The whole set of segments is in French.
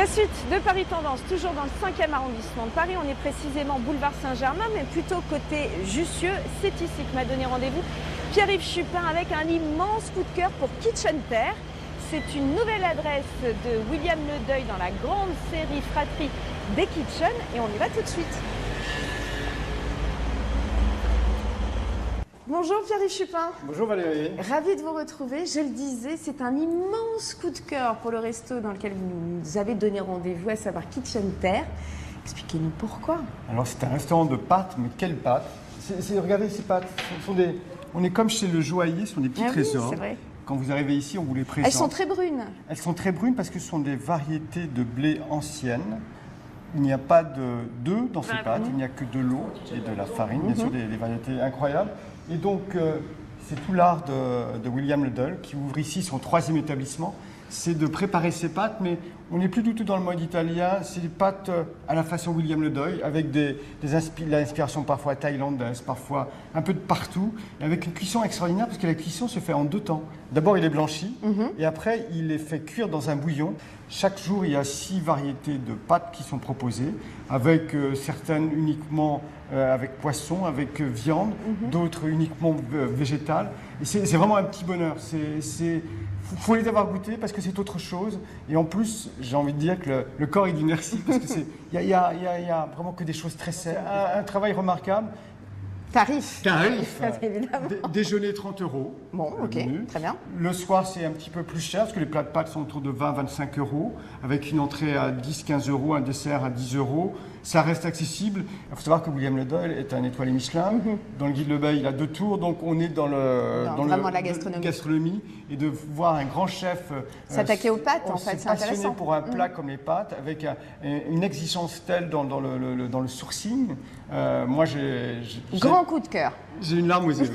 La suite de Paris Tendance, toujours dans le 5e arrondissement de Paris. On est précisément boulevard Saint-Germain, mais plutôt côté Jussieu. C'est ici que m'a donné rendez-vous Pierre-Yves Chupin avec un immense coup de cœur pour Kitchen Terre. C'est une nouvelle adresse de William Ledeuil dans la grande série Fratrie des Kitchen et on y va tout de suite. Bonjour Pierre-Yves Chupin. Bonjour Valérie. Ravi de vous retrouver. Je le disais, c'est un immense coup de cœur pour le resto dans lequel vous nous avez donné rendez-vous, à savoir Kitchen Terre. Expliquez-nous pourquoi. Alors c'est un restaurant de pâtes, mais quelles pâtes? Regardez ces pâtes, on est comme chez le joaillier, ce sont des petits trésors. Oui, c'est vrai. Quand vous arrivez ici, on vous les présente. Elles sont très brunes. Elles sont très brunes parce que ce sont des variétés de blé anciennes. Il n'y a pas d'œufs dans ces pâtes, il n'y a que de l'eau et de la farine, bien sûr, des variétés incroyables. Et donc, c'est tout l'art de William Ledeuil qui ouvre ici son 3e établissement. C'est de préparer ces pâtes, mais on n'est plus du tout dans le mode italien. C'est des pâtes à la façon William Ledeuil, avec l'inspiration parfois thaïlandaise, parfois un peu de partout, et avec une cuisson extraordinaire, parce que la cuisson se fait en 2 temps. D'abord, il est blanchi, et après, il est fait cuire dans un bouillon. Chaque jour, il y a 6 variétés de pâtes qui sont proposées, avec certaines uniquement avec poisson, avec viande, d'autres uniquement végétales. Et c'est vraiment un petit bonheur. Il faut les avoir goûtés parce que c'est autre chose. Et en plus, j'ai envie de dire que le corps, il dit merci parce qu'il y a vraiment que des choses très saines. Un travail remarquable. Tarif. Évidemment. Déjeuner 30 €. Bon, ok, très bien. Le soir, c'est un petit peu plus cher parce que les plats de pâtes sont autour de 20-25 €, avec une entrée à 10-15 €, un dessert à 10 €. Ça reste accessible. Il faut savoir que William Ledeuil est un étoilé Michelin. Dans le guide Ledeuil, il a 2 tours, donc on est dans la gastronomie. Et de voir un grand chef s'attaquer aux pâtes, en fait, c'est intéressant. pour un plat comme les pâtes, avec une exigence telle dans le sourcing. Moi, Grand coup de cœur. J'ai une larme aux yeux.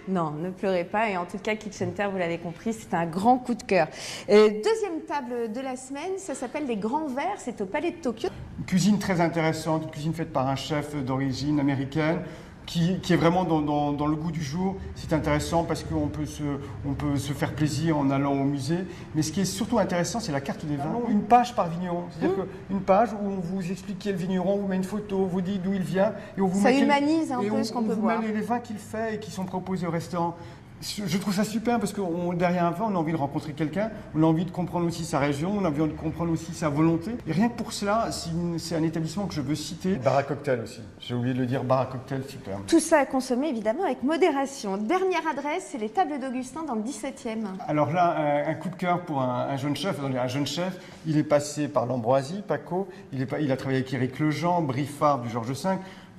Non, ne pleurez pas. Et en tout cas, Kitchen Terre, vous l'avez compris, c'est un grand coup de cœur. Deuxième table de la semaine, ça s'appelle les Grands Verts. C'est au Palais de Tokyo. Une cuisine très intéressante, une cuisine faite par un chef d'origine américaine, qui est vraiment dans le goût du jour. C'est intéressant parce qu'on peut se faire plaisir en allant au musée. Mais ce qui est surtout intéressant, c'est la carte des vins. Une page par vigneron. C'est-à-dire qu'une page où on vous explique qui est le vigneron, on vous met une photo, on vous dit d'où il vient. Et on vous ça humanise un peu ce qu'on peut voir. On vous met les vins qu'il fait et qui sont proposés au restaurant. Je trouve ça super parce que derrière un vin, on a envie de rencontrer quelqu'un, on a envie de comprendre aussi sa région, on a envie de comprendre aussi sa volonté. Et rien que pour cela, c'est un établissement que je veux citer. Bar à cocktail aussi. J'ai oublié de le dire, bar à cocktail, super. Tout ça à consommer évidemment avec modération. Dernière adresse, c'est les tables d'Augustin dans le 17e. Alors là, un coup de cœur pour un jeune chef. Un jeune chef, il est passé par l'Ambroisie, Paco, il a travaillé avec Éric Lejean, Briffard du Georges V.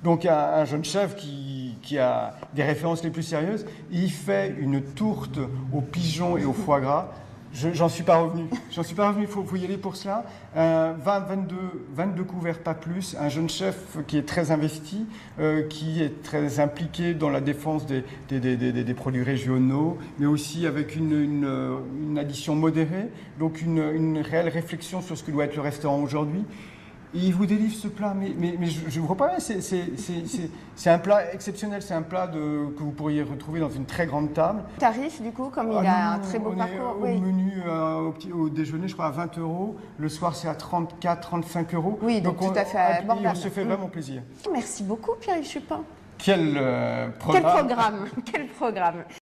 Donc un jeune chef qui a des références les plus sérieuses. Il fait une tourte aux pigeons et au foie gras. J'en suis pas revenu. Il faut y aller pour cela. 22 couverts, pas plus. Un jeune chef qui est très investi, qui est très impliqué dans la défense des produits régionaux, mais aussi avec une addition modérée. Donc une réelle réflexion sur ce que doit être le restaurant aujourd'hui. Et il vous délivre ce plat, mais je vous reprends, c'est un plat exceptionnel, c'est un plat que vous pourriez retrouver dans une très grande table. Tarif du coup, comme il a un très beau parcours. Au menu, au déjeuner, je crois à 20 €. Le soir, c'est à 34-35 €. Oui, donc tout à fait abordable. On se fait vraiment plaisir. Merci beaucoup Pierre-Yves Chupin. Quel programme. Quel programme.